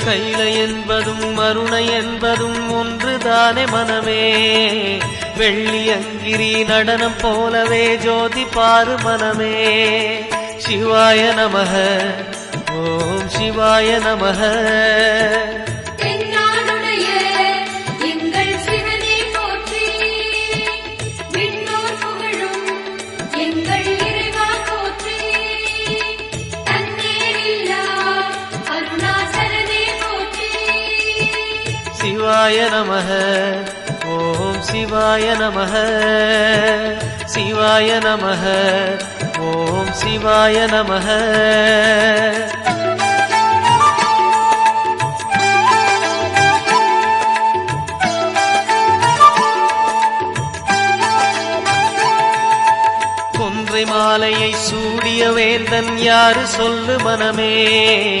கைலை என்பதும் மருணை என்பதும் ஒன்றுதானே மனமே. வெள்ளி அங்கிரி நடனம் போலவே ஜோதி பாரு மனமே. சிவாய நமக ஓம் சிவாய நமக. சிவாய நமக ஓம் சிவாய நமக. சிவாய நமக ஓம் சிவாய நமக. கொன்றை மாலையை சூடிய வேந்தன் யாரு சொல்லு மனமே.